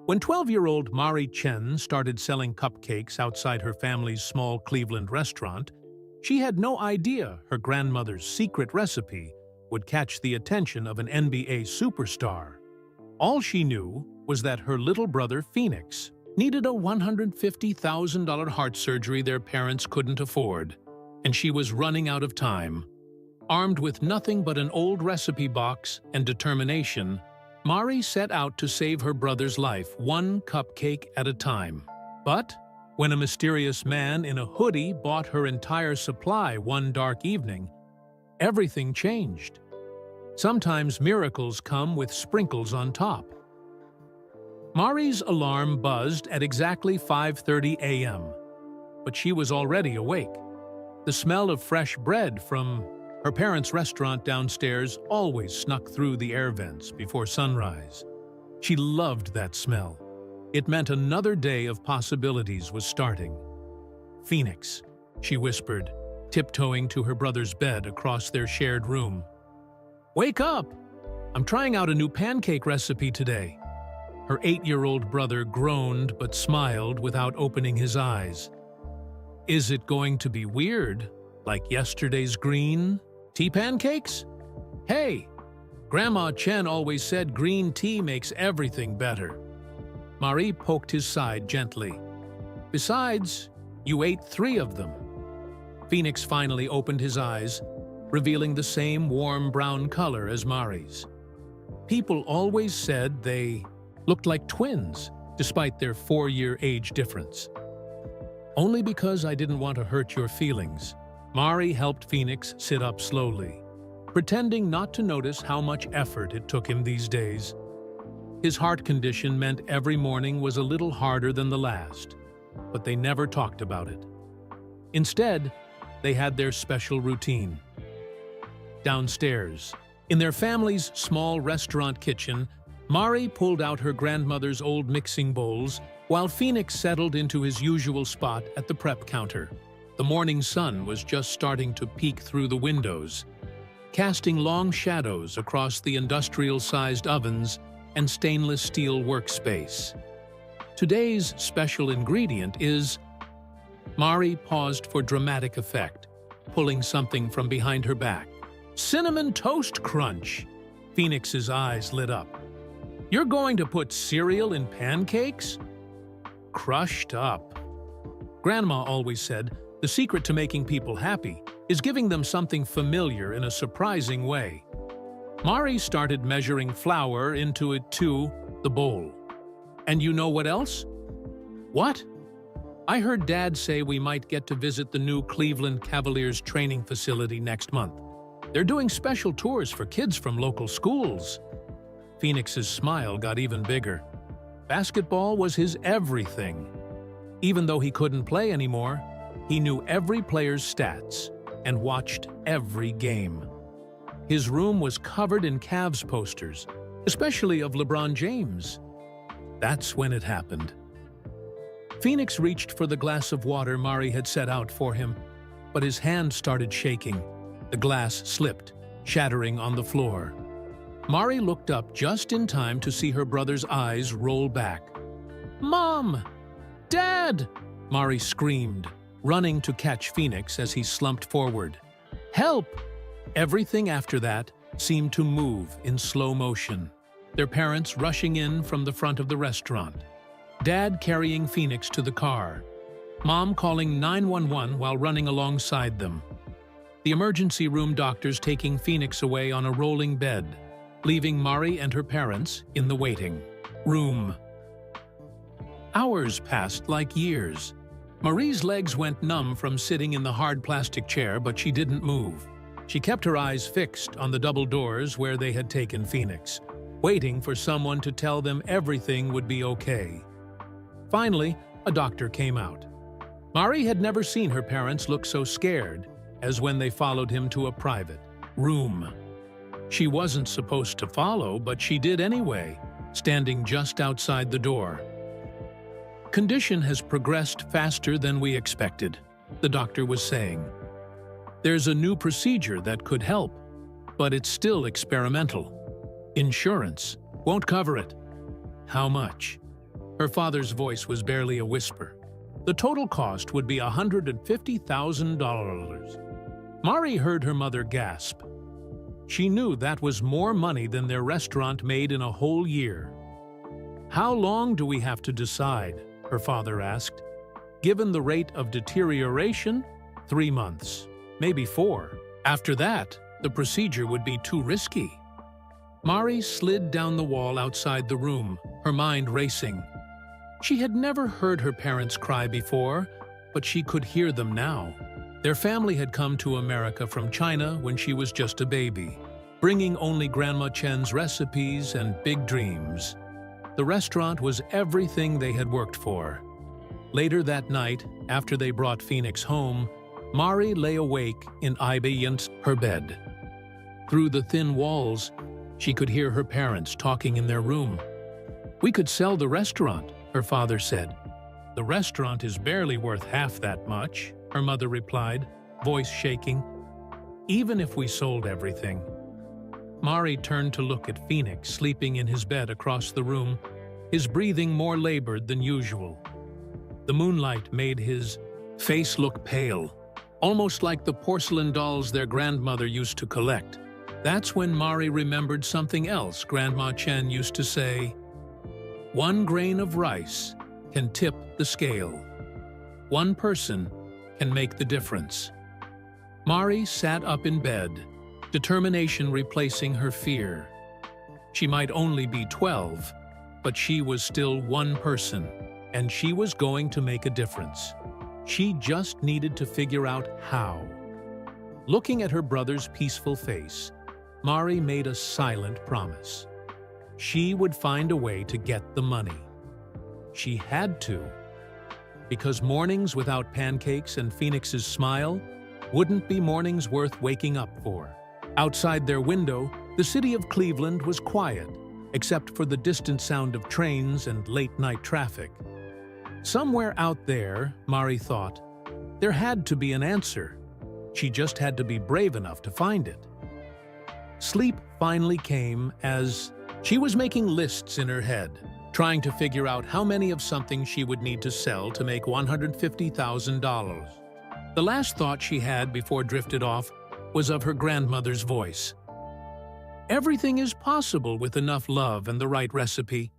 When 12-year-old Mari Chen started selling cupcakes outside her family's small Cleveland restaurant, she had no idea her grandmother's secret recipe would catch the attention of an NBA superstar. All she knew was that her little brother Phoenix needed a $150,000 heart surgery their parents couldn't afford, and she was running out of time. Armed with nothing but an old recipe box and determination, Mari set out to save her brother's life one cupcake at a time. But when a mysterious man in a hoodie bought her entire supply one dark evening, everything changed. Sometimes miracles come with sprinkles on top. Mari's alarm buzzed at exactly 5:30 a.m., but she was already awake. The smell of fresh bread from her parents' restaurant downstairs always snuck through the air vents before sunrise. She loved that smell. It meant another day of possibilities was starting. "Phoenix," she whispered, tiptoeing to her brother's bed across their shared room. "Wake up! I'm trying out a new pancake recipe today." Her 8-year-old brother groaned but smiled without opening his eyes. "Is it going to be weird, like yesterday's green tea pancakes?" "Hey, Grandma Chen always said green tea makes everything better." Mari poked his side gently. "Besides, you ate 3 of them." Phoenix finally opened his eyes, revealing the same warm brown color as Mari's. People always said they looked like twins, despite their 4-year age difference. "Only because I didn't want to hurt your feelings." Mari helped Phoenix sit up slowly, pretending not to notice how much effort it took him these days. His heart condition meant every morning was a little harder than the last, but they never talked about it. Instead, they had their special routine. Downstairs, in their family's small restaurant kitchen, Mari pulled out her grandmother's old mixing bowls while Phoenix settled into his usual spot at the prep counter. The morning sun was just starting to peek through the windows, casting long shadows across the industrial-sized ovens and stainless steel workspace. Today's special ingredient is... Mari paused for dramatic effect, pulling something from behind her back. "Cinnamon Toast Crunch!" Phoenix's eyes lit up. "You're going to put cereal in pancakes?" Crushed up. Grandma always said the secret to making people happy is giving them something familiar in a surprising way. Mari started measuring flour into it too, the bowl. "And you know what else?" "What?" "I heard Dad say we might get to visit the new Cleveland Cavaliers training facility next month. They're doing special tours for kids from local schools." Phoenix's smile got even bigger. Basketball was his everything. Even though he couldn't play anymore, he knew every player's stats and watched every game. His room was covered in Cavs posters, especially of Lebron James. That's when it happened. Phoenix reached for the glass of water Mari had set out for him, but his hand started shaking. The glass slipped, shattering on the floor. Mari looked up just in time to see her brother's eyes roll back. "Mom! Dad!" Mari screamed, running to catch Phoenix as he slumped forward. "Help!" Everything after that seemed to move in slow motion, their parents rushing in from the front of the restaurant. Dad carrying Phoenix to the car, Mom calling 911 while running alongside them. The emergency room doctors taking Phoenix away on a rolling bed, leaving Mari and her parents in the waiting room. Hours passed like years. Mari's legs went numb from sitting in the hard plastic chair, but she didn't move. She kept her eyes fixed on the double doors where they had taken Phoenix, waiting for someone to tell them everything would be okay. Finally, a doctor came out. Mari had never seen her parents look so scared as when they followed him to a private room. She wasn't supposed to follow, but she did anyway, standing just outside the door. "Condition has progressed faster than we expected," the doctor was saying. "There's a new procedure that could help, but it's still experimental. Insurance won't cover it." "How much?" Her father's voice was barely a whisper. The total cost would be $150,000. Mari heard her mother gasp. She knew that was more money than their restaurant made in a whole year. "How long do we have to decide?" her father asked. "Given the rate of deterioration, 3 months, maybe 4. After that, the procedure would be too risky." Mari slid down the wall outside the room, her mind racing. She had never heard her parents cry before, but she could hear them now. Their family had come to America from China when she was just a baby, bringing only Grandma Chen's recipes and big dreams. The restaurant was everything they had worked for. Later that night, after they brought Phoenix home, Mari lay awake in her bed. Through the thin walls, she could hear her parents talking in their room. "We could sell the restaurant," her father said. "The restaurant is barely worth half that much," her mother replied, voice shaking. "Even if we sold everything." Mari turned to look at Phoenix sleeping in his bed across the room, his breathing more labored than usual. The moonlight made his face look pale, almost like the porcelain dolls their grandmother used to collect. That's when Mari remembered something else Grandma Chen used to say: "One grain of rice can tip the scale. One person can make the difference." Mari sat up in bed, determination replacing her fear. She might only be 12, but she was still one person, and she was going to make a difference. She just needed to figure out how. Looking at her brother's peaceful face, Mari made a silent promise. She would find a way to get the money. She had to, because mornings without pancakes and Phoenix's smile wouldn't be mornings worth waking up for. Outside their window, the city of Cleveland was quiet, except for the distant sound of trains and late-night traffic. Somewhere out there, Mari thought, there had to be an answer. She just had to be brave enough to find it. Sleep finally came as she was making lists in her head, trying to figure out how many of something she would need to sell to make $150,000. The last thought she had before drifted off was of her grandmother's voice. Everything is possible with enough love and the right recipe.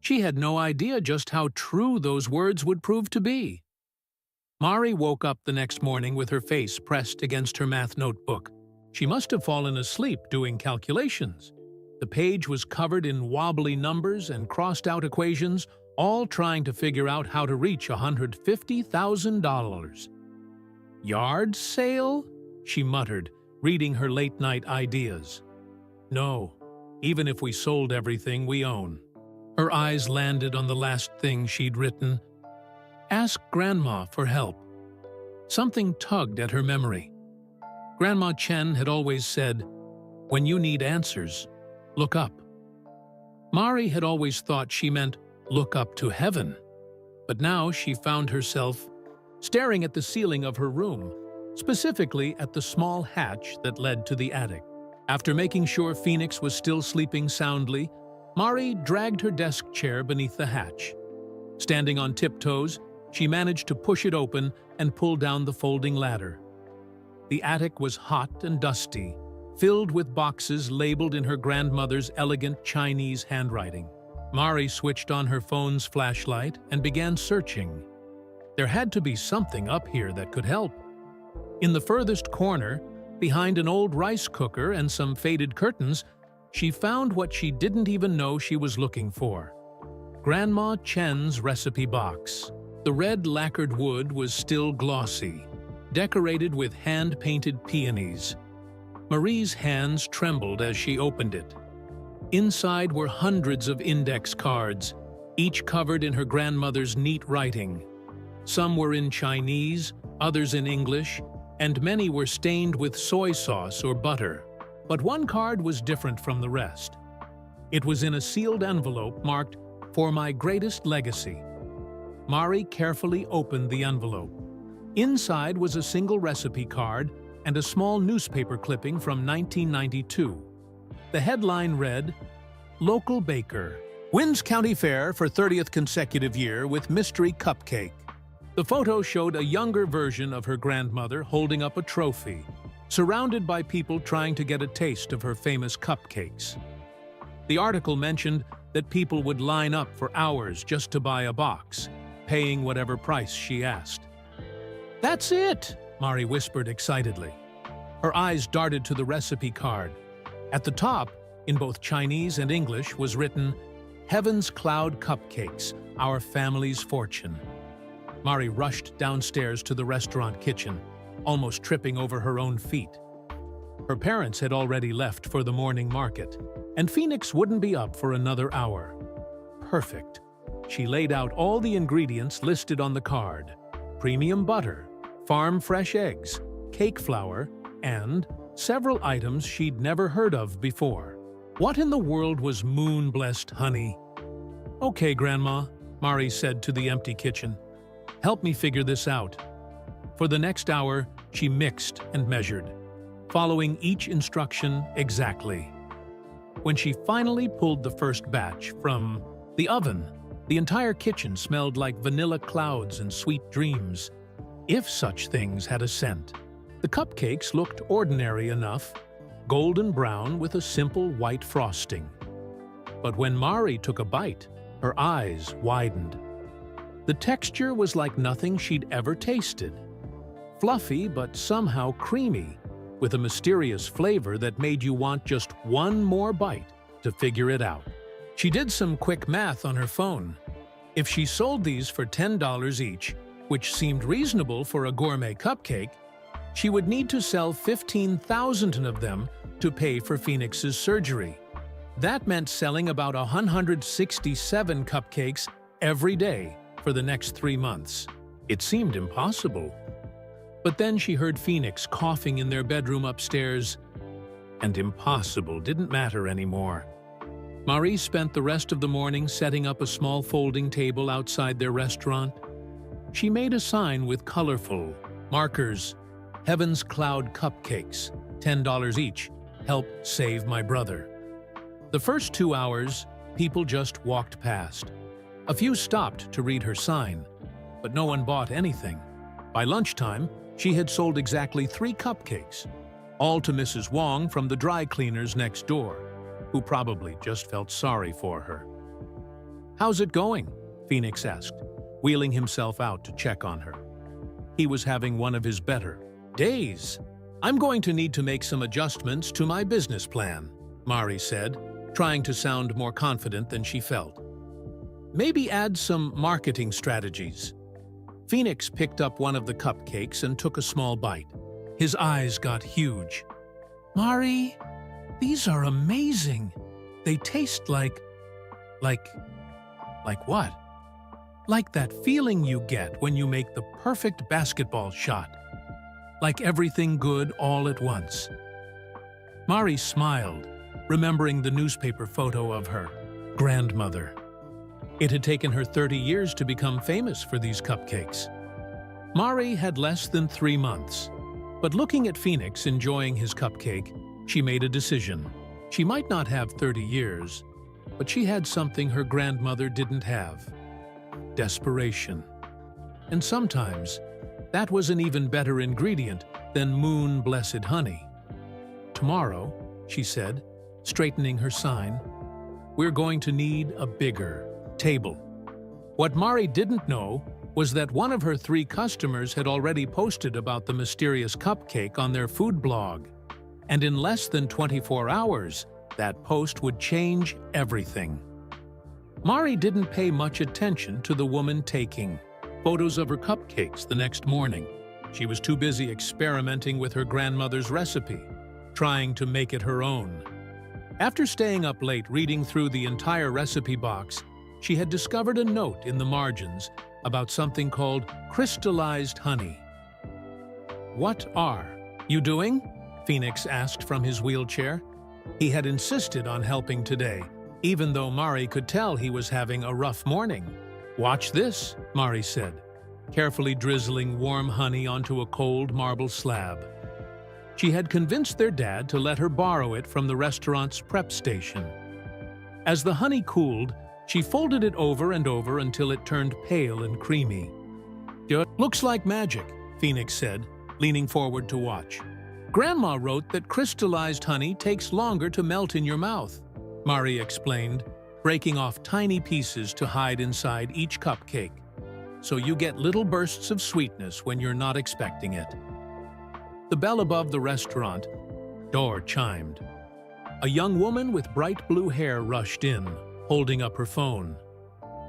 She had no idea just how true those words would prove to be. Mari woke up the next morning with her face pressed against her math notebook. She must have fallen asleep doing calculations. The page was covered in wobbly numbers and crossed-out equations, all trying to figure out how to reach $150,000. "Yard sale?" she muttered, reading her late-night ideas. "No, even if we sold everything we own." Her eyes landed on the last thing she'd written. "Ask Grandma for help." Something tugged at her memory. Grandma Chen had always said, "When you need answers, look up." Mari had always thought she meant look up to heaven, but now she found herself staring at the ceiling of her room, specifically at the small hatch that led to the attic. After making sure Phoenix was still sleeping soundly, Mari dragged her desk chair beneath the hatch. Standing on tiptoes, she managed to push it open and pull down the folding ladder. The attic was hot and dusty, filled with boxes labeled in her grandmother's elegant Chinese handwriting. Mari switched on her phone's flashlight and began searching. There had to be something up here that could help. In the furthest corner, behind an old rice cooker and some faded curtains, she found what she didn't even know she was looking for: Grandma Chen's recipe box. The red lacquered wood was still glossy, decorated with hand-painted peonies. Marie's hands trembled as she opened it. Inside were hundreds of index cards, each covered in her grandmother's neat writing. Some were in Chinese, others in English, and many were stained with soy sauce or butter. But one card was different from the rest. It was in a sealed envelope marked, "For my greatest legacy." Mari carefully opened the envelope. Inside was a single recipe card and a small newspaper clipping from 1992. The headline read, "Local baker, Wins County Fair for 30th consecutive year with mystery cupcake. The photo showed a younger version of her grandmother holding up a trophy, surrounded by people trying to get a taste of her famous cupcakes. The article mentioned that people would line up for hours just to buy a box, paying whatever price she asked. "That's it!" Mari whispered excitedly. Her eyes darted to the recipe card. At the top, in both Chinese and English, was written, "Heaven's Cloud Cupcakes, Our Family's Fortune." Mari rushed downstairs to the restaurant kitchen, almost tripping over her own feet. Her parents had already left for the morning market, and Phoenix wouldn't be up for another hour. Perfect. She laid out all the ingredients listed on the card: premium butter, farm-fresh eggs, cake flour, and several items she'd never heard of before. What in the world was moon-blessed honey? "Okay, Grandma," Mari said to the empty kitchen. "Help me figure this out." For the next hour, she mixed and measured, following each instruction exactly. When she finally pulled the first batch from the oven, the entire kitchen smelled like vanilla clouds and sweet dreams, if such things had a scent. The cupcakes looked ordinary enough, golden brown with a simple white frosting. But when Mari took a bite, her eyes widened. The texture was like nothing she'd ever tasted. Fluffy but somehow creamy, with a mysterious flavor that made you want just one more bite to figure it out. She did some quick math on her phone. If she sold these for $10 each, which seemed reasonable for a gourmet cupcake, she would need to sell 15,000 of them to pay for Phoenix's surgery. That meant selling about 167 cupcakes every day for the next 3 months. It seemed impossible. But then she heard Phoenix coughing in their bedroom upstairs, and impossible didn't matter anymore. Mari spent the rest of the morning setting up a small folding table outside their restaurant. She made a sign with colorful markers: "Heaven's Cloud Cupcakes, $10 each. Help save my brother." The first 2 hours, people just walked past. A few stopped to read her sign, but no one bought anything. By lunchtime, she had sold exactly 3 cupcakes, all to Mrs. Wong from the dry cleaners next door, who probably just felt sorry for her. "How's it going?" Phoenix asked, wheeling himself out to check on her. He was having one of his better days. "I'm going to need to make some adjustments to my business plan," Mari said, trying to sound more confident than she felt. "Maybe add some marketing strategies." Phoenix picked up one of the cupcakes and took a small bite. His eyes got huge. "Mari, these are amazing. They taste like what? Like that feeling you get when you make the perfect basketball shot. Like everything good all at once." Mari smiled, remembering the newspaper photo of her grandmother. It had taken her 30 years to become famous for these cupcakes. Mari had less than 3 months, but looking at Phoenix enjoying his cupcake, she made a decision. She might not have 30 years, but she had something her grandmother didn't have: desperation. And sometimes, that was an even better ingredient than moon-blessed honey. "Tomorrow," she said, straightening her sign, "we're going to need a bigger table." What Mari didn't know was that one of her 3 customers had already posted about the mysterious cupcake on their food blog, and in less than 24 hours, that post would change everything. Mari didn't pay much attention to the woman taking photos of her cupcakes the next morning. She was too busy experimenting with her grandmother's recipe, trying to make it her own. After staying up late reading through the entire recipe box, she had discovered a note in the margins about something called crystallized honey. "What are you doing?" Phoenix asked from his wheelchair. He had insisted on helping today, even though Mari could tell he was having a rough morning. "Watch this," Mari said, carefully drizzling warm honey onto a cold marble slab. She had convinced their dad to let her borrow it from the restaurant's prep station. As the honey cooled, She folded it over and over until it turned pale and creamy. "Looks like magic," Phoenix said, leaning forward to watch. "Grandma wrote that crystallized honey takes longer to melt in your mouth," Mari explained, breaking off tiny pieces to hide inside each cupcake. "So you get little bursts of sweetness when you're not expecting it." The bell above the restaurant door chimed. A young woman with bright blue hair rushed in, holding up her phone.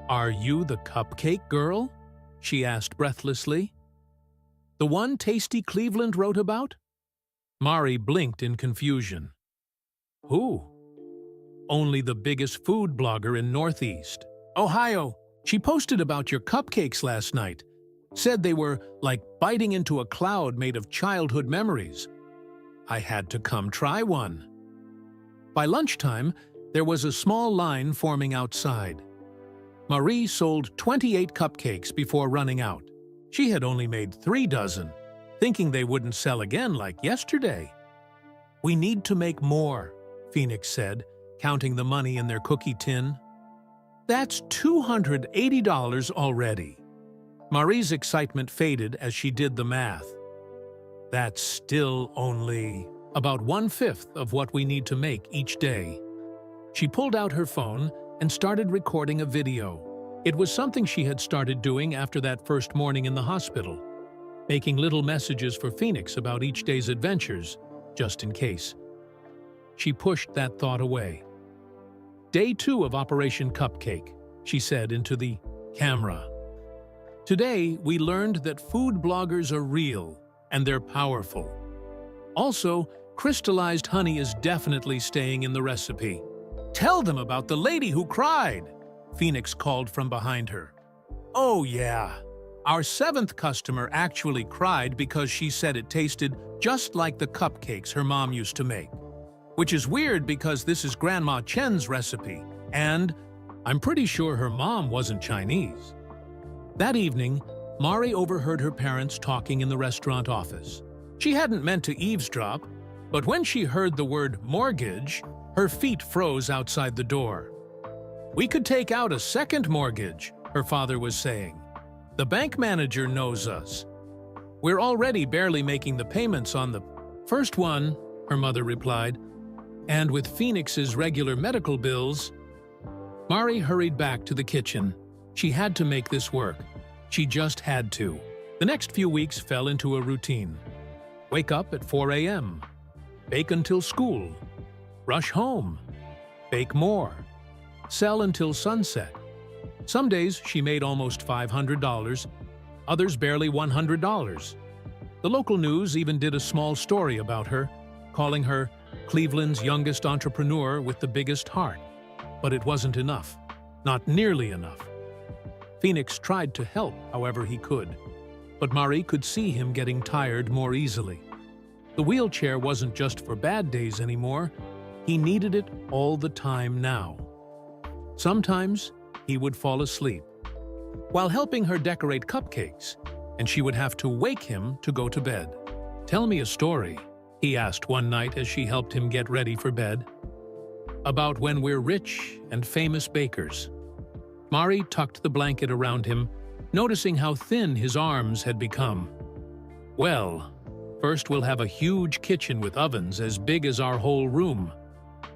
"Are you the cupcake girl?" she asked breathlessly. "The one Tasty Cleveland wrote about?" Mari blinked in confusion. "Who?" "Only the biggest food blogger in Northeast Ohio. She posted about your cupcakes last night. Said they were like biting into a cloud made of childhood memories. I had to come try one." By lunchtime, there was a small line forming outside. Marie sold 28 cupcakes before running out. She had only made 3 dozen, thinking they wouldn't sell again like yesterday. "We need to make more," Phoenix said, counting the money in their cookie tin. "That's $280 already." Marie's excitement faded as she did the math. "That's still only about 1/5 of what we need to make each day." She pulled out her phone and started recording a video. It was something she had started doing after that first morning in the hospital, making little messages for Phoenix about each day's adventures, just in case. She pushed that thought away. "Day 2 of Operation Cupcake," she said into the camera. "Today, we learned that food bloggers are real, and they're powerful. Also, crystallized honey is definitely staying in the recipe. Tell them about the lady who cried," Phoenix called from behind her. "Oh yeah, our 7th customer actually cried because she said it tasted just like the cupcakes her mom used to make. Which is weird because this is Grandma Chen's recipe, and I'm pretty sure her mom wasn't Chinese." That evening, Mari overheard her parents talking in the restaurant office. She hadn't meant to eavesdrop, but when she heard the word mortgage, her feet froze outside the door. "We could take out a second mortgage," her father was saying. "The bank manager knows us. We're already barely making the payments on the first one," her mother replied. "And with Phoenix's regular medical bills..." Mari hurried back to the kitchen. She had to make this work. She just had to. The next few weeks fell into a routine. Wake up at 4 a.m. Bake until school. Rush home. Bake more. Sell until sunset. Some days she made almost $500, others barely $100. The local news even did a small story about her, calling her Cleveland's youngest entrepreneur with the biggest heart. But it wasn't enough. Not nearly enough. Phoenix tried to help however he could, but Mari could see him getting tired more easily. The wheelchair wasn't just for bad days anymore. He needed it all the time now. Sometimes he would fall asleep while helping her decorate cupcakes, and she would have to wake him to go to bed. "Tell me a story," he asked one night as she helped him get ready for bed. "About when we're rich and famous bakers." Mari tucked the blanket around him, noticing how thin his arms had become. "Well, first we'll have a huge kitchen with ovens as big as our whole room,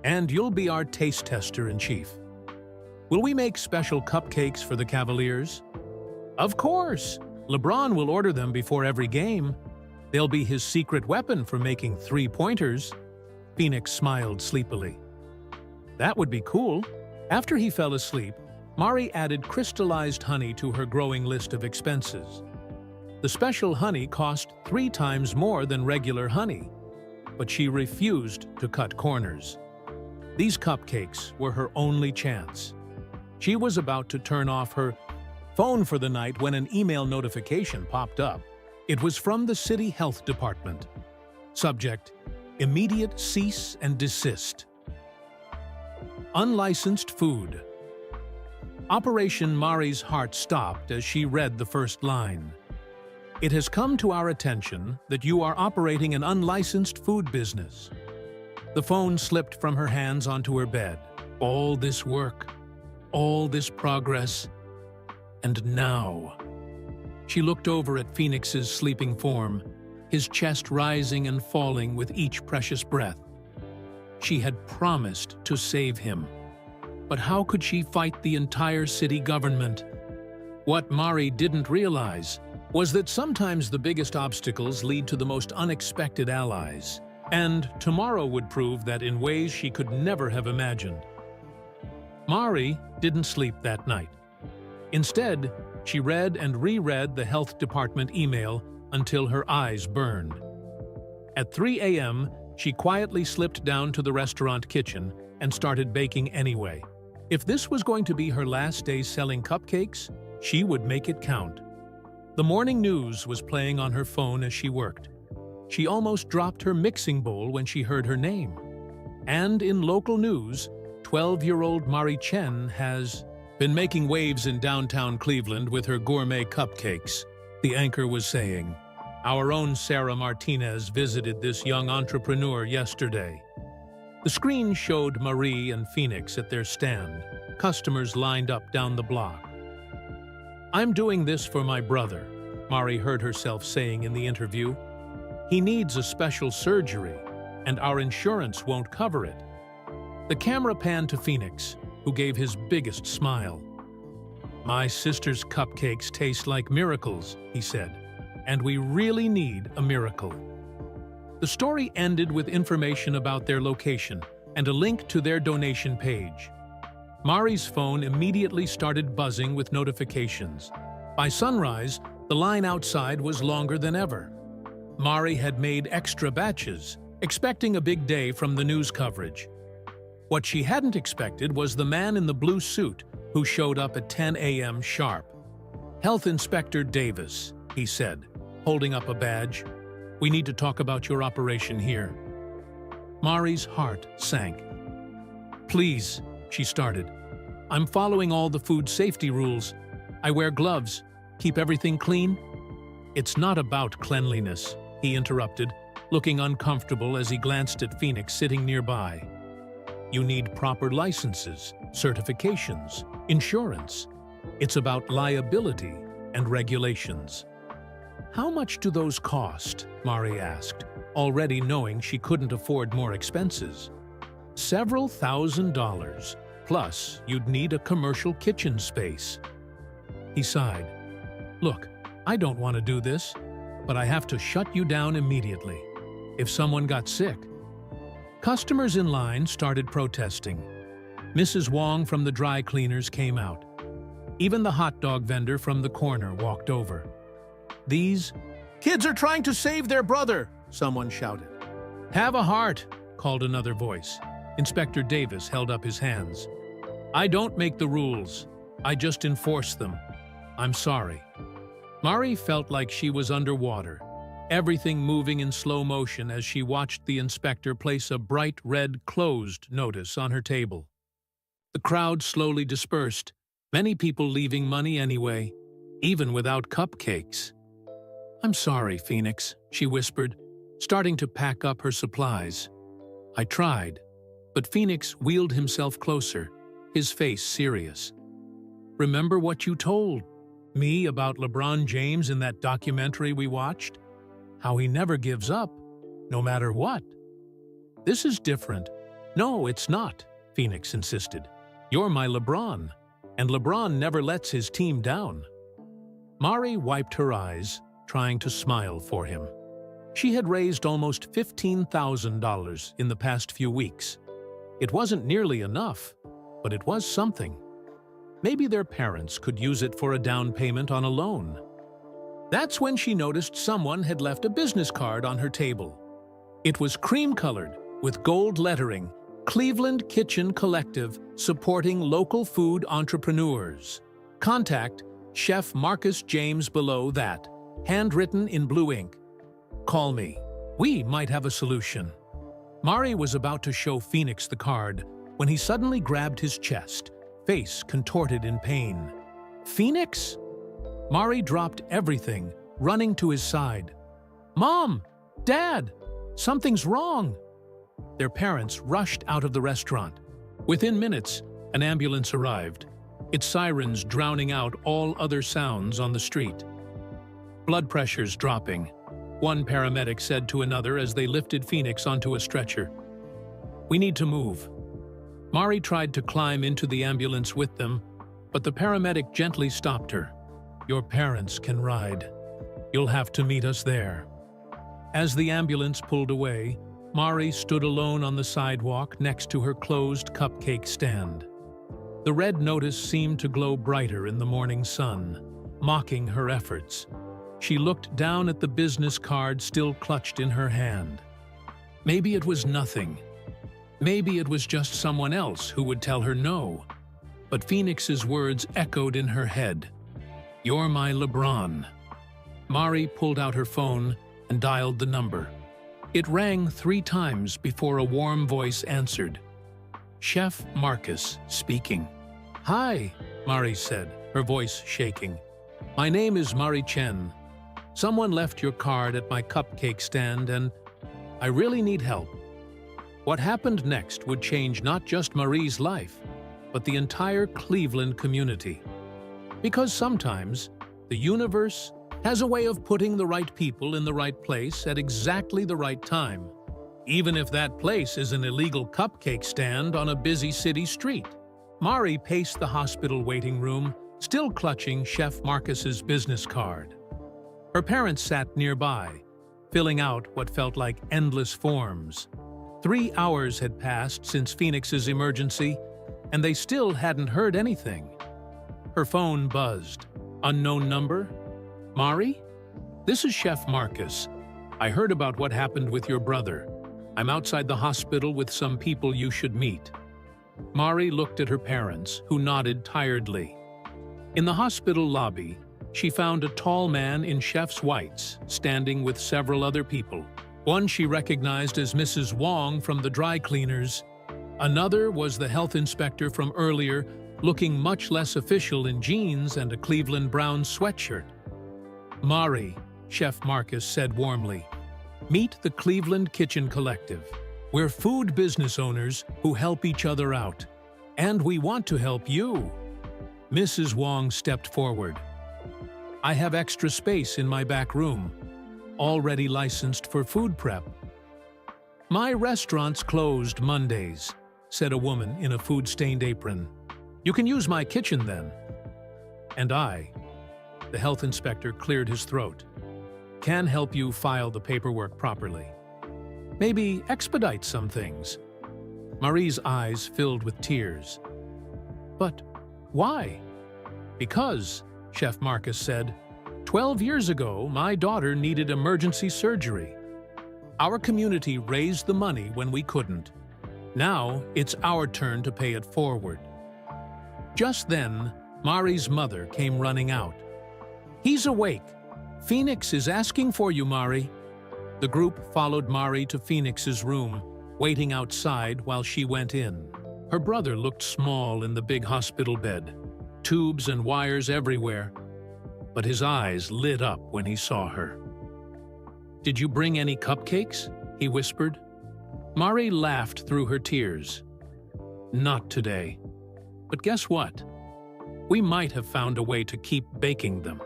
and you'll be our taste tester-in-chief. Will we make special cupcakes for the Cavaliers?" "Of course! Lebron will order them before every game. They'll be his secret weapon for making 3-pointers. Phoenix smiled sleepily. "That would be cool." After he fell asleep, Mari added crystallized honey to her growing list of expenses. The special honey cost 3 times more than regular honey, but she refused to cut corners. These cupcakes were her only chance. She was about to turn off her phone for the night when an email notification popped up. It was from the City Health Department. Subject: Immediate cease and desist. Unlicensed food. Operation Mari's heart stopped as she read the first line. It has come to our attention that you are operating an unlicensed food business. The phone slipped from her hands onto her bed. All this work. All this progress, and now. She looked over at Phoenix's sleeping form, his chest rising and falling with each precious breath. She had promised to save him. But how could she fight the entire city government? What Mari didn't realize was that sometimes the biggest obstacles lead to the most unexpected allies, and tomorrow would prove that in ways she could never have imagined. Mari didn't sleep that night. Instead, she read and reread the health department email until her eyes burned. At 3 a.m., she quietly slipped down to the restaurant kitchen and started baking anyway. If this was going to be her last day selling cupcakes, she would make it count. The morning news was playing on her phone as she worked. She almost dropped her mixing bowl when she heard her name. And in local news, 12-year-old Mari Chen has been making waves in downtown Cleveland with her gourmet cupcakes, the anchor was saying. Our own Sarah Martinez visited this young entrepreneur yesterday. The screen showed Marie and Phoenix at their stand, customers lined up down the block. I'm doing this for my brother, Mari heard herself saying in the interview. He needs a special surgery, and our insurance won't cover it. The camera panned to Phoenix, who gave his biggest smile. My sister's cupcakes taste like miracles, he said, and we really need a miracle. The story ended with information about their location and a link to their donation page. Mari's phone immediately started buzzing with notifications. By sunrise, the line outside was longer than ever. Mari had made extra batches, expecting a big day from the news coverage. What she hadn't expected was the man in the blue suit who showed up at 10 a.m. sharp. Health Inspector Davis, he said, holding up a badge. We need to talk about your operation here. Mari's heart sank. Please, she started. I'm following all the food safety rules. I wear gloves, keep everything clean. It's not about cleanliness, he interrupted, looking uncomfortable as he glanced at Phoenix sitting nearby. You need proper licenses, certifications, insurance. It's about liability and regulations. How much do those cost? Mari asked, already knowing she couldn't afford more expenses. Several $1,000s, plus you'd need a commercial kitchen space. He sighed. Look, I don't want to do this, but I have to shut you down immediately. If someone got sick. Customers in line started protesting. Mrs. Wong from the dry cleaners came out. Even the hot dog vendor from the corner walked over. These kids are trying to save their brother, someone shouted. Have a heart, called another voice. Inspector Davis held up his hands. I don't make the rules. I just enforce them. I'm sorry. Mari felt like she was underwater, everything moving in slow motion as she watched the inspector place a bright red closed notice on her table. The crowd slowly dispersed, many people leaving money anyway, even without cupcakes. I'm sorry, Phoenix, she whispered, starting to pack up her supplies. I tried, but Phoenix wheeled himself closer, his face serious. Remember what you told me about LeBron James in that documentary we watched? How he never gives up, no matter what. This is different. No, it's not, Phoenix insisted. You're my LeBron, and LeBron never lets his team down. Mari wiped her eyes, trying to smile for him. She had raised almost $15,000 in the past few weeks. It wasn't nearly enough, but it was something. Maybe their parents could use it for a down payment on a loan. That's when she noticed someone had left a business card on her table. It was cream-colored, with gold lettering, Cleveland Kitchen Collective supporting local food entrepreneurs. Contact Chef Marcus James below that, handwritten in blue ink. Call me. We might have a solution. Mari was about to show Phoenix the card when he suddenly grabbed his chest, face contorted in pain. Phoenix? Mari dropped everything, running to his side. Mom! Dad! Something's wrong! Their parents rushed out of the restaurant. Within minutes, an ambulance arrived, its sirens drowning out all other sounds on the street. Blood pressures dropping, one paramedic said to another as they lifted Phoenix onto a stretcher. "We need to move." Mari tried to climb into the ambulance with them, but the paramedic gently stopped her. "Your parents can ride. You'll have to meet us there." As the ambulance pulled away, Mari stood alone on the sidewalk next to her closed cupcake stand. The red notice seemed to glow brighter in the morning sun, mocking her efforts. She looked down at the business card still clutched in her hand. Maybe it was nothing. Maybe it was just someone else who would tell her no. But Phoenix's words echoed in her head. "You're my Lebron." Mari pulled out her phone and dialed the number. It rang 3 times before a warm voice answered. Chef Marcus speaking. "Hi," Mari said, her voice shaking. "My name is Mari Chen. Someone left your card at my cupcake stand and I really need help." What happened next would change not just Marie's life, but the entire Cleveland community. Because sometimes the universe has a way of putting the right people in the right place at exactly the right time, even if that place is an illegal cupcake stand on a busy city street. Mari paced the hospital waiting room, still clutching Chef Marcus's business card. Her parents sat nearby, filling out what felt like endless forms. 3 hours had passed since Phoenix's emergency, and they still hadn't heard anything. Her phone buzzed. "Unknown number? Mari? This is Chef Marcus. I heard about what happened with your brother. I'm outside the hospital with some people you should meet." Mari looked at her parents, who nodded tiredly. In the hospital lobby, she found a tall man in chef's whites, standing with several other people. One she recognized as Mrs. Wong from the dry cleaners. Another was the health inspector from earlier, looking much less official in jeans and a Cleveland brown sweatshirt. "Mari," Chef Marcus said warmly, "meet the Cleveland Kitchen Collective. We're food business owners who help each other out. And we want to help you." Mrs. Wong stepped forward. "I have extra space in my back room, already licensed for food prep." "My restaurant's closed Mondays," said a woman in a food-stained apron. "You can use my kitchen then." "And I," the health inspector cleared his throat, "can help you file the paperwork properly. Maybe expedite some things." Marie's eyes filled with tears. "But why?" "Because," Chef Marcus said, 12 years ago, my daughter needed emergency surgery. Our community raised the money when we couldn't. Now it's our turn to pay it forward." Just then, Mari's mother came running out. "He's awake. Phoenix is asking for you, Mari." The group followed Mari to Phoenix's room, waiting outside while she went in. Her brother looked small in the big hospital bed, tubes and wires everywhere, but his eyes lit up when he saw her. "Did you bring any cupcakes?" he whispered. Mari laughed through her tears. "Not today. But guess what? We might have found a way to keep baking them."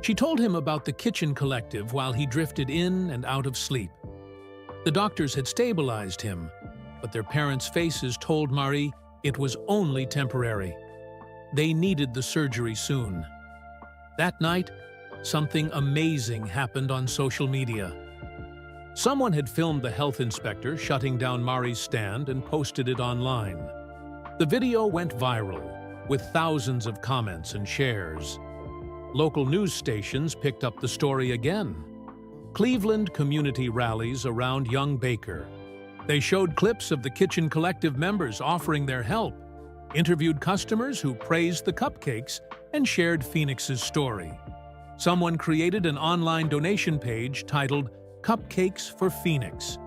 She told him about the Kitchen Collective while he drifted in and out of sleep. The doctors had stabilized him, but their parents' faces told Mari it was only temporary. They needed the surgery soon. That night, something amazing happened on social media. Someone had filmed the health inspector shutting down Mari's stand and posted it online. The video went viral, with thousands of comments and shares. Local news stations picked up the story again. Cleveland community rallies around young Baker. They showed clips of the Kitchen Collective members offering their help, interviewed customers who praised the cupcakes, and shared Phoenix's story. Someone created an online donation page titled Cupcakes for Phoenix.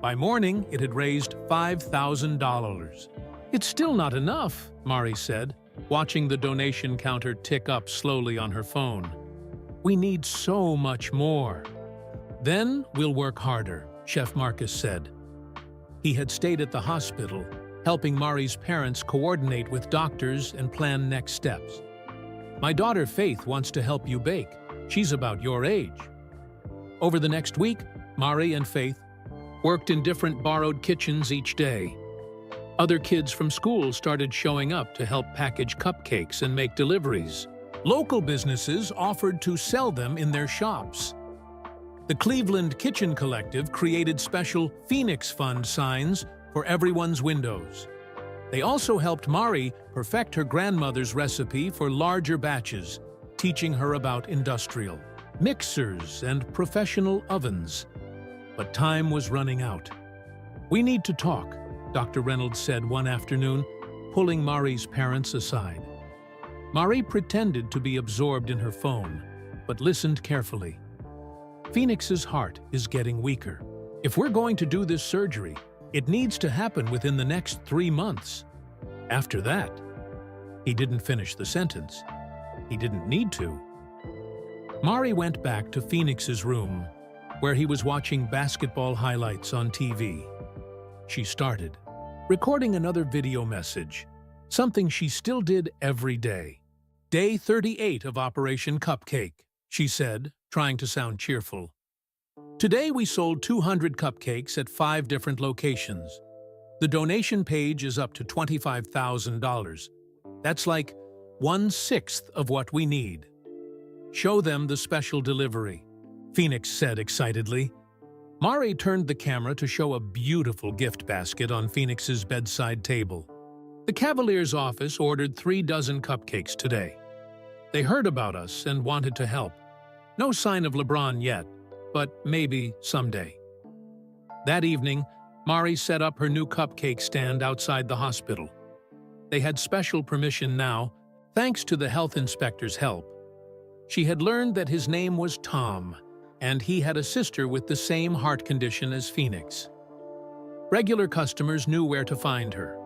By morning, it had raised $5,000. "It's still not enough," Mari said, watching the donation counter tick up slowly on her phone. "We need so much more." "Then we'll work harder," Chef Marcus said. He had stayed at the hospital, helping Mari's parents coordinate with doctors and plan next steps. My daughter Faith wants to help you bake. She's about your age. Over the next week, Mari and Faith worked in different borrowed kitchens each day. Other kids from school started showing up to help package cupcakes and make deliveries. Local businesses offered to sell them in their shops. The Cleveland Kitchen Collective created special Phoenix Fund signs for everyone's windows. They also helped Mari perfect her grandmother's recipe for larger batches, teaching her about industrial mixers and professional ovens. But time was running out. "We need to talk," Dr. Reynolds said one afternoon, pulling Mari's parents aside. Mari pretended to be absorbed in her phone, but listened carefully. "Phoenix's heart is getting weaker. If we're going to do this surgery, it needs to happen within the next 3 months. After that," he didn't finish the sentence. He didn't need to. Mari went back to Phoenix's room, where he was watching basketball highlights on TV. She started recording another video message, something she still did every day. "Day 38 of Operation Cupcake," she said, trying to sound cheerful. "Today we sold 200 cupcakes at 5 different locations. The donation page is up to $25,000. That's like 1/6 of what we need. Show them the special delivery," Phoenix said excitedly. Mari turned the camera to show a beautiful gift basket on Phoenix's bedside table. "The Cavaliers' office ordered 3 dozen cupcakes today. They heard about us and wanted to help. No sign of Lebron yet, but maybe someday." That evening, Mari set up her new cupcake stand outside the hospital. They had special permission now, thanks to the health inspector's help. She had learned that his name was Tom, and he had a sister with the same heart condition as Phoenix. Regular customers knew where to find her.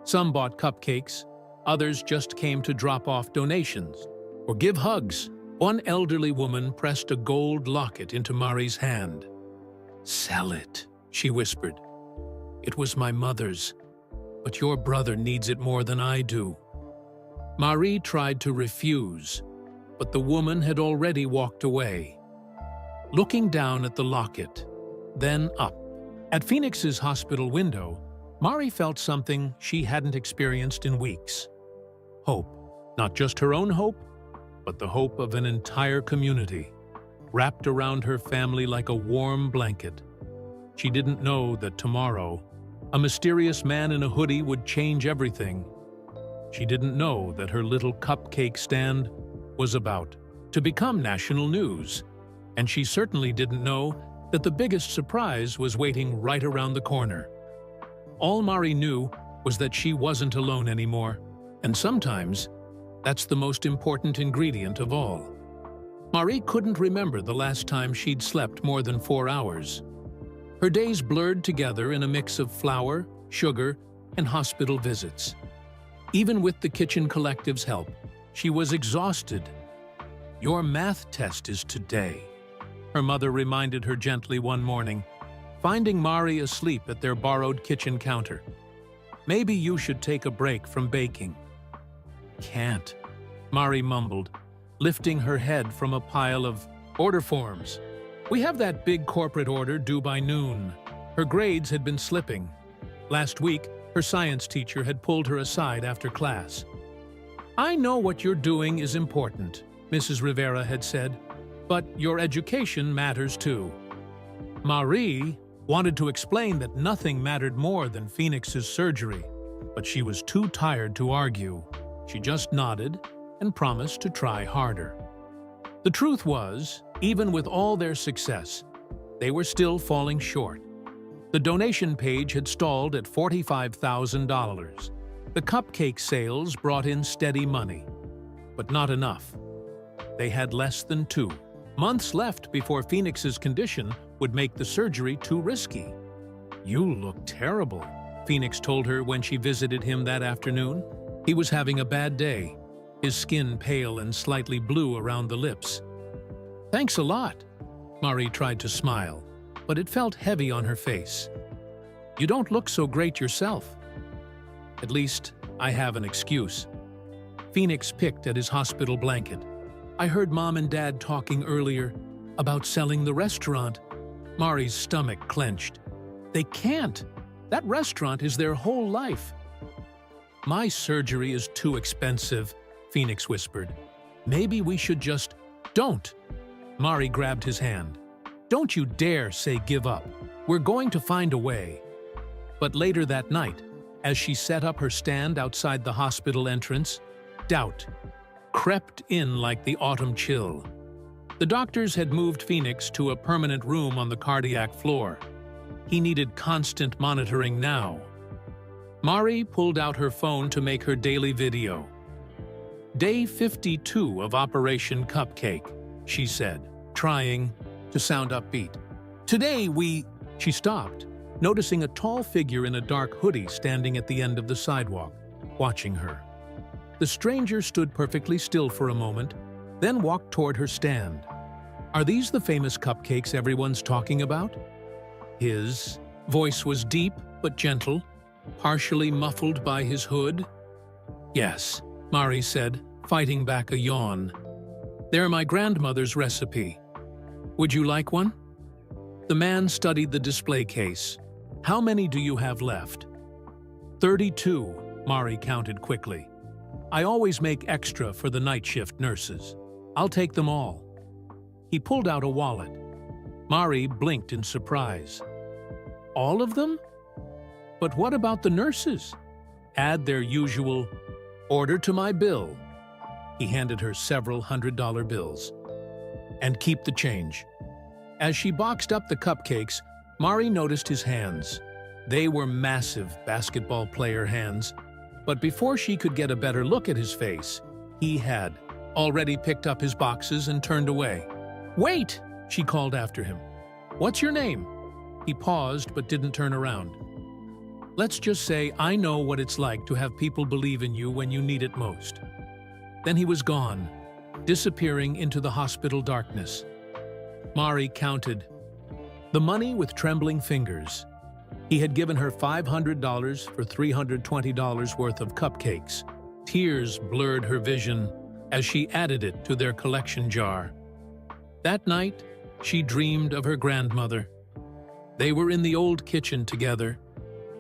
Some bought cupcakes, others just came to drop off donations or give hugs. One elderly woman pressed a gold locket into Mari's hand. "Sell it," she whispered. "It was my mother's, but your brother needs it more than I do." Mari tried to refuse, but the woman had already walked away. Looking down at the locket, then up at Phoenix's hospital window, Mari felt something she hadn't experienced in weeks. Hope. Not just her own hope, but the hope of an entire community, wrapped around her family like a warm blanket. She didn't know that tomorrow, a mysterious man in a hoodie would change everything. She didn't know that her little cupcake stand was about to become national news, and she certainly didn't know that the biggest surprise was waiting right around the corner. All Mari knew was that she wasn't alone anymore, and sometimes that's the most important ingredient of all. Mari couldn't remember the last time she'd slept more than 4 hours. Her days blurred together in a mix of flour, sugar, and hospital visits. Even with the Kitchen Collective's help, she was exhausted. "Your math test is today," her mother reminded her gently one morning, finding Mari asleep at their borrowed kitchen counter. "Maybe you should take a break from baking." "Can't," Mari mumbled, lifting her head from a pile of order forms. "We have that big corporate order due by noon." Her grades had been slipping. Last week, her science teacher had pulled her aside after class. "I know what you're doing is important," Mrs. Rivera had said, "but your education matters too." Mari wanted to explain that nothing mattered more than Phoenix's surgery, but she was too tired to argue. She just nodded and promised to try harder. The truth was, even with all their success, they were still falling short. The donation page had stalled at $45,000. The cupcake sales brought in steady money, but not enough. They had less than 2 months left before Phoenix's condition would make the surgery too risky. "You look terrible," Phoenix told her when she visited him that afternoon. He was having a bad day, his skin pale and slightly blue around the lips. "Thanks a lot." Mari tried to smile, but it felt heavy on her face. "You don't look so great yourself." At least, I have an excuse. Phoenix picked at his hospital blanket. I heard Mom and Dad talking earlier about selling the restaurant. Mari's stomach clenched. They can't. That restaurant is their whole life. My surgery is too expensive, Phoenix whispered. Maybe we should just… Don't! Mari grabbed his hand. Don't you dare say give up. We're going to find a way. But later that night, as she set up her stand outside the hospital entrance, doubt crept in like the autumn chill. The doctors had moved Phoenix to a permanent room on the cardiac floor. He needed constant monitoring now. Mari pulled out her phone to make her daily video. Day 52 of Operation Cupcake, she said, trying to sound upbeat. Today She stopped, noticing a tall figure in a dark hoodie standing at the end of the sidewalk, watching her. The stranger stood perfectly still for a moment, then walked toward her stand. Are these the famous cupcakes everyone's talking about? His voice was deep but gentle, partially muffled by his hood. Yes, Mari said, fighting back a yawn. They're my grandmother's recipe. Would you like one? The man studied the display case. How many do you have left? 32, Mari counted quickly. I always make extra for the night shift nurses. I'll take them all. He pulled out a wallet. Mari blinked in surprise. All of them? But what about the nurses? Add their usual order to my bill. He handed her several $100 bills. And keep the change. As she boxed up the cupcakes, Mari noticed his hands. They were massive basketball player hands. But before she could get a better look at his face, he had already picked up his boxes and turned away. Wait! She called after him. What's your name? He paused but didn't turn around. Let's just say I know what it's like to have people believe in you when you need it most. Then he was gone, disappearing into the hospital darkness. Mari counted the money with trembling fingers. He had given her $500 for $320 worth of cupcakes. Tears blurred her vision as she added it to their collection jar. That night, she dreamed of her grandmother. They were in the old kitchen together,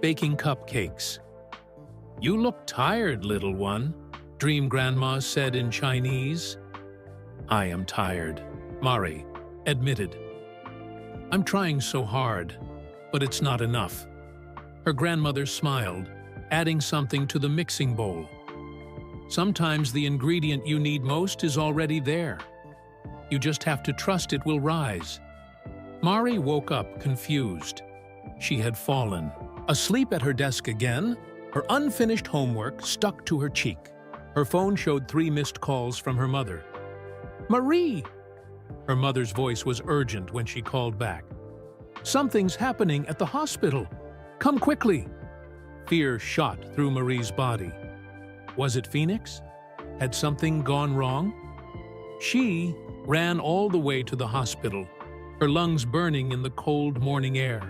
baking cupcakes. You look tired, little one, Dream Grandma said in Chinese. I am tired, Mari admitted. I'm trying so hard, but it's not enough. Her grandmother smiled, adding something to the mixing bowl. Sometimes the ingredient you need most is already there. You just have to trust it will rise. Mari woke up confused. She had fallen. Asleep at her desk again, her unfinished homework stuck to her cheek. Her phone showed 3 missed calls from her mother. Marie! Her mother's voice was urgent when she called back. Something's happening at the hospital. Come quickly. Fear shot through Marie's body. Was it Phoenix? Had something gone wrong? She ran all the way to the hospital, her lungs burning in the cold morning air.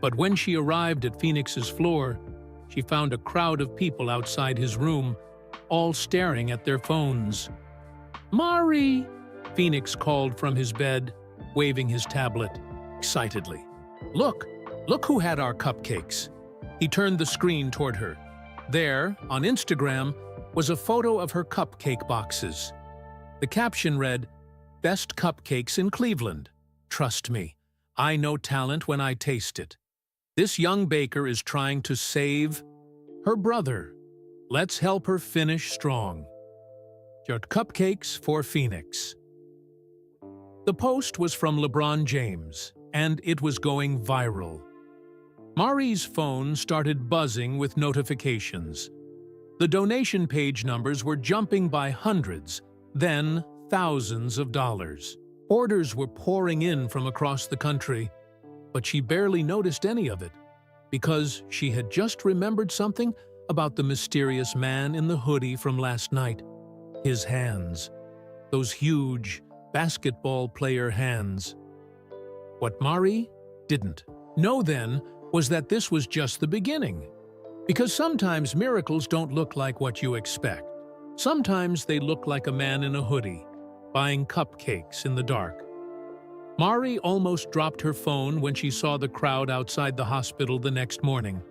But when she arrived at Phoenix's floor, she found a crowd of people outside his room, all staring at their phones. Mari! Phoenix called from his bed, waving his tablet excitedly. Look who had our cupcakes. He turned the screen toward her. There, on Instagram, was a photo of her cupcake boxes. The caption read, Best cupcakes in Cleveland. Trust me, I know talent when I taste it. This young baker is trying to save her brother. Let's help her finish strong. Your cupcakes for Phoenix. The post was from Lebron James, and it was going viral. Mari's phone started buzzing with notifications. The donation page numbers were jumping by hundreds, then thousands of dollars. Orders were pouring in from across the country, but she barely noticed any of it, because she had just remembered something about the mysterious man in the hoodie from last night. His hands. Those huge basketball player hands. What Mari didn't know then was that this was just the beginning. Because sometimes miracles don't look like what you expect. Sometimes they look like a man in a hoodie, buying cupcakes in the dark. Mari almost dropped her phone when she saw the crowd outside the hospital the next morning.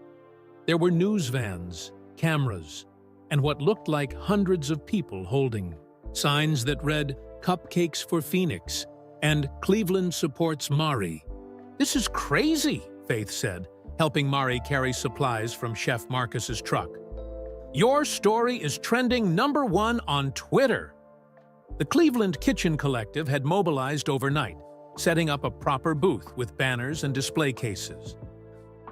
There were news vans, cameras, and what looked like hundreds of people holding signs that read, "Cupcakes for Phoenix," and "Cleveland supports Mari." "This is crazy," Faith said, helping Mari carry supplies from Chef Marcus's truck. "Your story is trending #1 on Twitter." The Cleveland Kitchen Collective had mobilized overnight, setting up a proper booth with banners and display cases.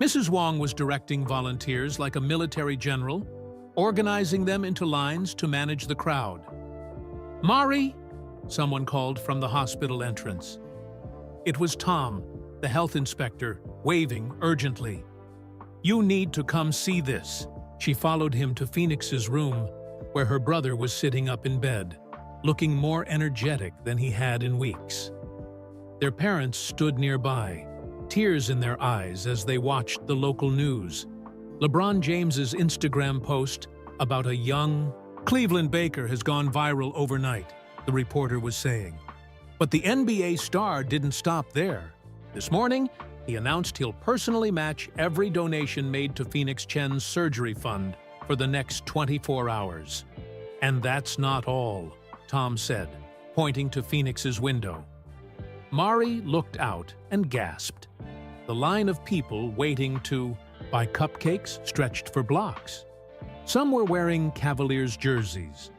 Mrs. Wong was directing volunteers like a military general, organizing them into lines to manage the crowd. "Mari," someone called from the hospital entrance. It was Tom, the health inspector, waving urgently. "You need to come see this." She followed him to Phoenix's room, where her brother was sitting up in bed, looking more energetic than he had in weeks. Their parents stood nearby, tears in their eyes as they watched the local news. LeBron James's Instagram post about a young Cleveland baker has gone viral overnight, the reporter was saying. But the NBA star didn't stop there. This morning, he announced he'll personally match every donation made to Phoenix Chen's surgery fund for the next 24 hours. "And that's not all," Tom said, pointing to Phoenix's window. Mari looked out and gasped. The line of people waiting to buy cupcakes stretched for blocks. Some were wearing Cavaliers jerseys.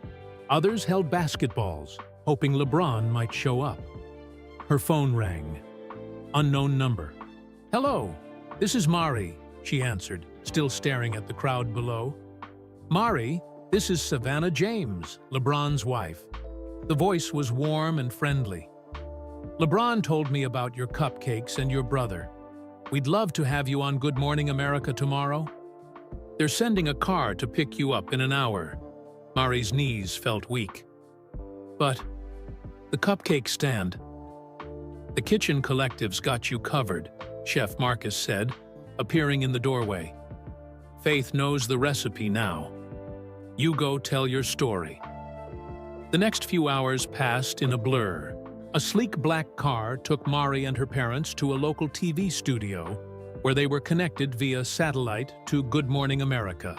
Others held basketballs, hoping Lebron might show up. Her phone rang. Unknown number. "Hello, this is Mari," she answered, still staring at the crowd below. "Mari, this is Savannah James, LeBron's wife." The voice was warm and friendly. "LeBron told me about your cupcakes and your brother. We'd love to have you on Good Morning America tomorrow. They're sending a car to pick you up in an hour." Mari's knees felt weak. "But the cupcake stand." "The kitchen collective's got you covered," Chef Marcus said, appearing in the doorway. "Faith knows the recipe now. You go tell your story." The next few hours passed in a blur. A sleek black car took Mari and her parents to a local TV studio, where they were connected via satellite to Good Morning America.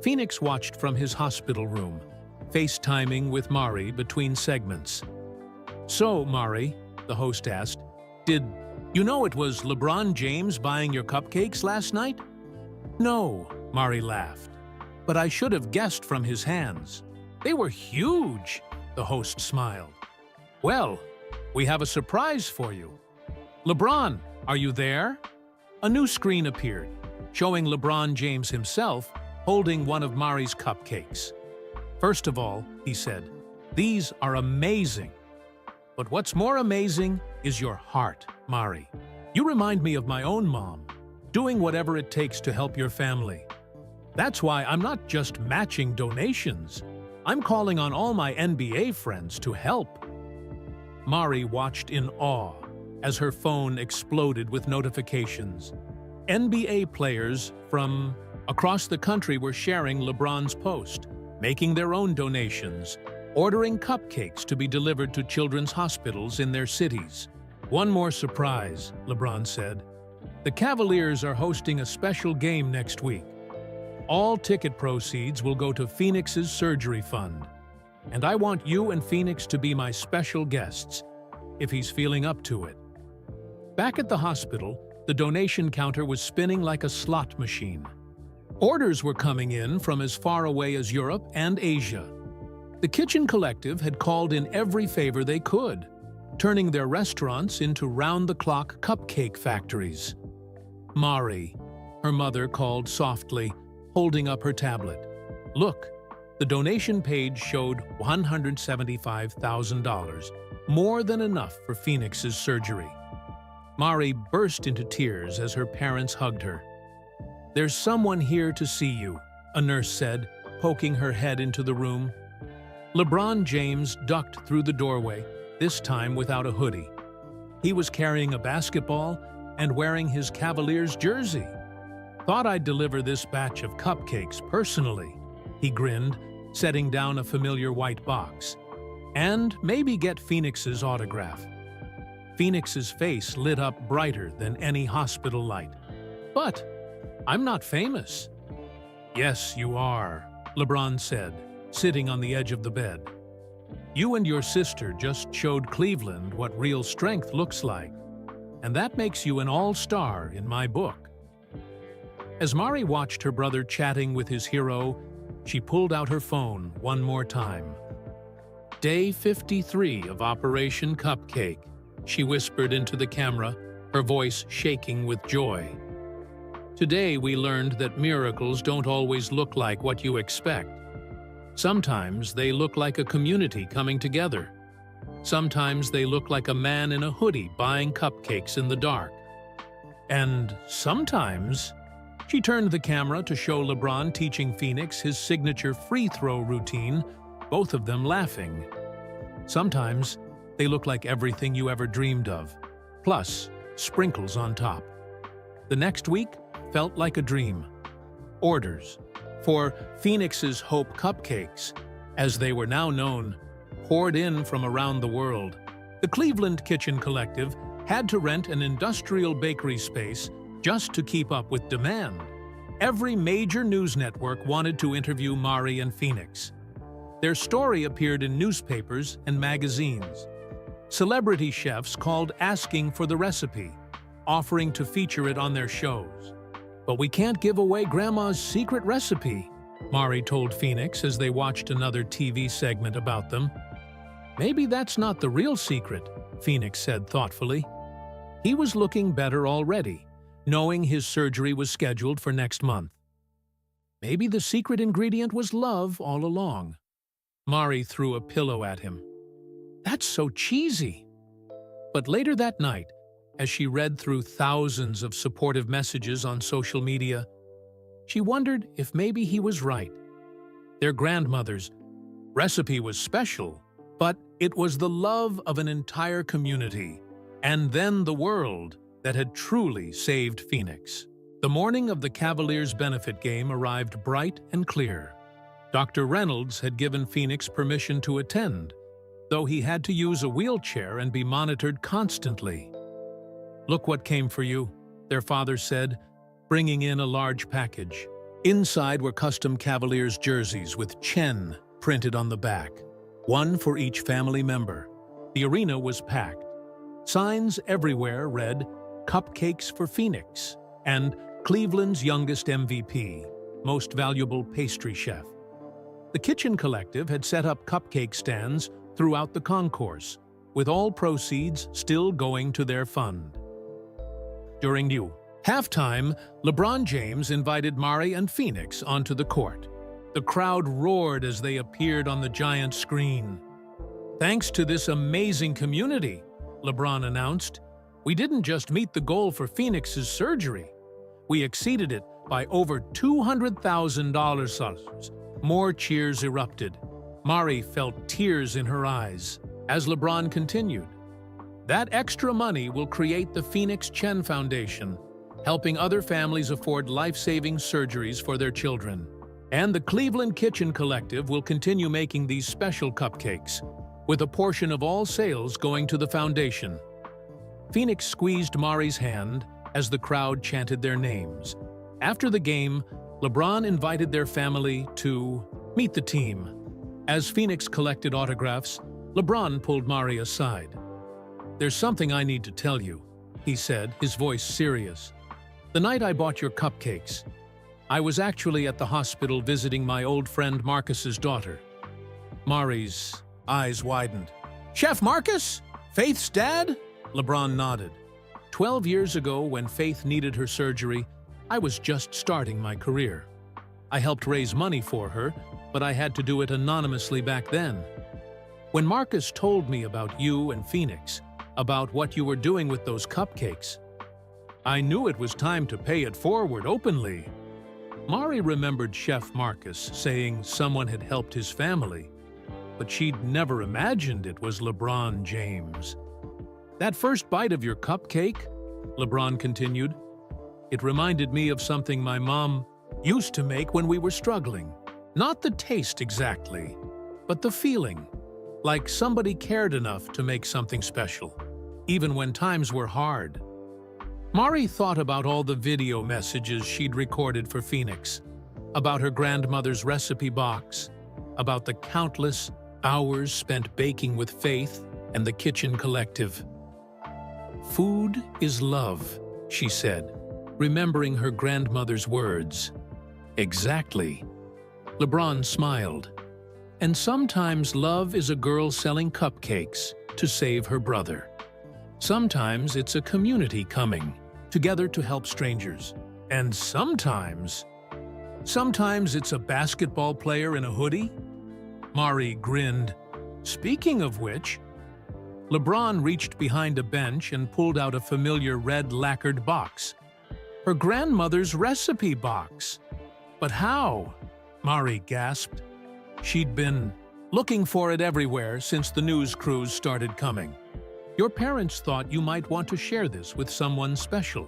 Phoenix watched from his hospital room, FaceTiming with Mari between segments. "So, Mari," the host asked, "did you know it was LeBron James buying your cupcakes last night?" "No," Mari laughed, "but I should have guessed from his hands. They were huge," the host smiled. "Well, we have a surprise for you. LeBron, are you there?" A new screen appeared, showing LeBron James himself holding one of Mari's cupcakes. "First of all," he said, "these are amazing. But what's more amazing is your heart, Mari. You remind me of my own mom, doing whatever it takes to help your family. That's why I'm not just matching donations. I'm calling on all my NBA friends to help." Mari watched in awe as her phone exploded with notifications. NBA players from across the country were sharing LeBron's post, making their own donations, ordering cupcakes to be delivered to children's hospitals in their cities. "One more surprise," LeBron said. "The Cavaliers are hosting a special game next week. All ticket proceeds will go to Phoenix's surgery fund. And I want you and Phoenix to be my special guests, if he's feeling up to it." Back at the hospital, the donation counter was spinning like a slot machine. Orders were coming in from as far away as Europe and Asia. The Kitchen Collective had called in every favor they could, turning their restaurants into round-the-clock cupcake factories. "Mari," her mother called softly, holding up her tablet. "Look." The donation page showed $175,000, more than enough for Phoenix's surgery. Mari burst into tears as her parents hugged her. "There's someone here to see you," a nurse said, poking her head into the room. LeBron James ducked through the doorway, this time without a hoodie. He was carrying a basketball and wearing his Cavaliers jersey. Thought I'd deliver this batch of cupcakes personally, he grinned, setting down a familiar white box. And maybe get Phoenix's autograph. Phoenix's face lit up brighter than any hospital light. But I'm not famous. Yes, you are, Lebron said, sitting on the edge of the bed. You and your sister just showed Cleveland what real strength looks like, and that makes you an all-star in my book. As Mari watched her brother chatting with his hero, she pulled out her phone one more time. Day 53 of Operation Cupcake, she whispered into the camera, her voice shaking with joy. Today we learned that miracles don't always look like what you expect. Sometimes they look like a community coming together. Sometimes they look like a man in a hoodie buying cupcakes in the dark. And sometimes... She turned the camera to show Lebron teaching Phoenix his signature free throw routine, both of them laughing. Sometimes they look like everything you ever dreamed of, plus sprinkles on top. The next week felt like a dream. Orders for Phoenix's Hope Cupcakes, as they were now known, poured in from around the world. The Cleveland Kitchen Collective had to rent an industrial bakery space just to keep up with demand. Every major news network wanted to interview Mari and Phoenix. Their story appeared in newspapers and magazines. Celebrity chefs called asking for the recipe, offering to feature it on their shows. But we can't give away Grandma's secret recipe, Mari told Phoenix as they watched another TV segment about them. Maybe that's not the real secret, Phoenix said thoughtfully. He was looking better already, knowing his surgery was scheduled for next month. Maybe the secret ingredient was love all along. Mari threw a pillow at him. That's so cheesy. But later that night, as she read through thousands of supportive messages on social media, she wondered if maybe he was right. Their grandmother's recipe was special, but it was the love of an entire community, and then the world, that had truly saved Phoenix. The morning of the Cavaliers' benefit game arrived bright and clear. Dr. Reynolds had given Phoenix permission to attend, though he had to use a wheelchair and be monitored constantly. Look what came for you, their father said, bringing in a large package. Inside were custom Cavaliers jerseys with Chen printed on the back, one for each family member. The arena was packed. Signs everywhere read, Cupcakes for Phoenix, and Cleveland's youngest MVP, most valuable pastry chef. The Kitchen Collective had set up cupcake stands throughout the concourse, with all proceeds still going to their fund. During halftime, Lebron James invited Mari and Phoenix onto the court. The crowd roared as they appeared on the giant screen. Thanks to this amazing community, Lebron announced, we didn't just meet the goal for Phoenix's surgery. We exceeded it by over $200,000. More cheers erupted. Mari felt tears in her eyes as Lebron continued. That extra money will create the Phoenix Chen Foundation, helping other families afford life-saving surgeries for their children. And the Cleveland Kitchen Collective will continue making these special cupcakes, with a portion of all sales going to the foundation. Phoenix squeezed Mari's hand as the crowd chanted their names. After the game, Lebron invited their family to meet the team. As Phoenix collected autographs, Lebron pulled Mari aside. There's something I need to tell you, he said, his voice serious. The night I bought your cupcakes, I was actually at the hospital visiting my old friend Marcus's daughter. Mari's eyes widened. Chef Marcus? Faith's dad? Lebron nodded. 12 years ago, when Faith needed her surgery, I was just starting my career. I helped raise money for her, but I had to do it anonymously back then. When Marcus told me about you and Phoenix, about what you were doing with those cupcakes, I knew it was time to pay it forward openly. Mari remembered Chef Marcus saying someone had helped his family, but she'd never imagined it was Lebron James. That first bite of your cupcake, Lebron continued, It reminded me of something my mom used to make when we were struggling. Not the taste exactly, but the feeling, like somebody cared enough to make something special, even when times were hard. Mari thought about all the video messages she'd recorded for Phoenix, about her grandmother's recipe box, about the countless hours spent baking with Faith and the Kitchen Collective. "Food is love," she said, remembering her grandmother's words. "Exactly." Lebron smiled. "And sometimes love is a girl selling cupcakes to save her brother. Sometimes it's a community coming together to help strangers. And sometimes it's a basketball player in a hoodie." Mari grinned. "Speaking of which," Lebron reached behind a bench and pulled out a familiar red lacquered box. Her grandmother's recipe box. "But how?" Mari gasped. She'd been looking for it everywhere since the news crews started coming. "Your parents thought you might want to share this with someone special."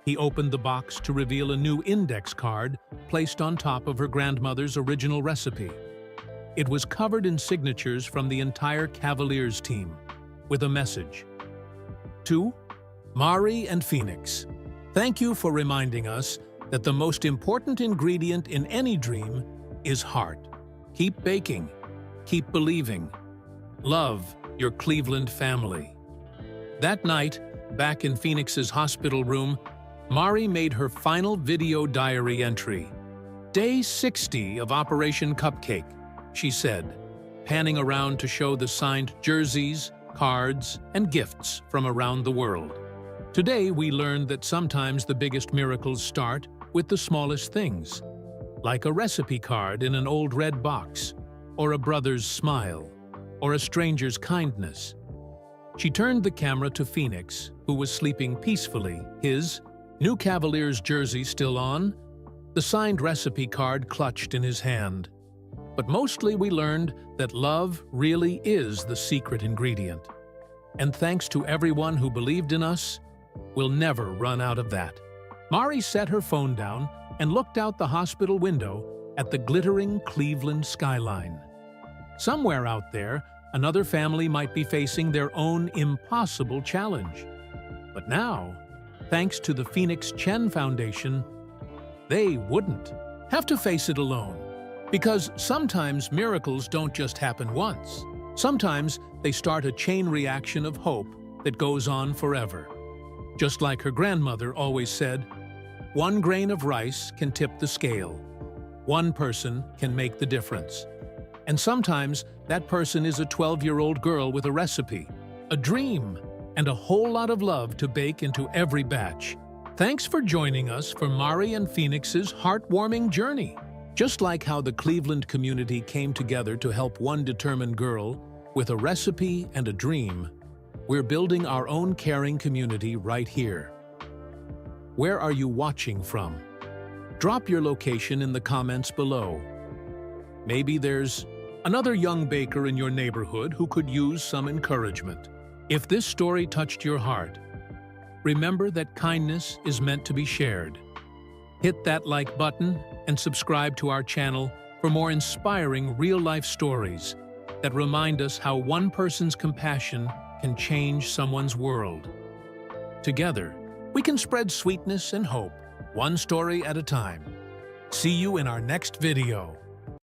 He opened the box to reveal a new index card placed on top of her grandmother's original recipe. It was covered in signatures from the entire Cavaliers team, with a message. "To Mari and Phoenix, thank you for reminding us that the most important ingredient in any dream is heart. Keep baking. Keep believing. Love your Cleveland family." That night, back in Phoenix's hospital room, Mari made her final video diary entry. "Day 60 of Operation Cupcake," she said, panning around to show the signed jerseys, cards, and gifts from around the world. "Today we learned that sometimes the biggest miracles start with the smallest things, like a recipe card in an old red box, or a brother's smile, or a stranger's kindness." She turned the camera to Phoenix, who was sleeping peacefully, his new Cavaliers jersey still on, the signed recipe card clutched in his hand. But mostly we learned that love really is the secret ingredient. And thanks to everyone who believed in us, we'll never run out of that. Mari set her phone down and looked out the hospital window at the glittering Cleveland skyline. Somewhere out there, another family might be facing their own impossible challenge. But now, thanks to the Phoenix Chen Foundation, they wouldn't have to face it alone. Because sometimes miracles don't just happen once. Sometimes they start a chain reaction of hope that goes on forever. Just like her grandmother always said, one grain of rice can tip the scale. One person can make the difference. And sometimes that person is a 12-year-old girl with a recipe, a dream, and a whole lot of love to bake into every batch. Thanks for joining us for Mari and Phoenix's heartwarming journey. Just like how the Cleveland community came together to help one determined girl with a recipe and a dream, we're building our own caring community right here. Where are you watching from? Drop your location in the comments below. Maybe there's another young baker in your neighborhood who could use some encouragement. If this story touched your heart, remember that kindness is meant to be shared. Hit that like button and subscribe to our channel for more inspiring real-life stories that remind us how one person's compassion can change someone's world. Together, we can spread sweetness and hope, one story at a time. See you in our next video.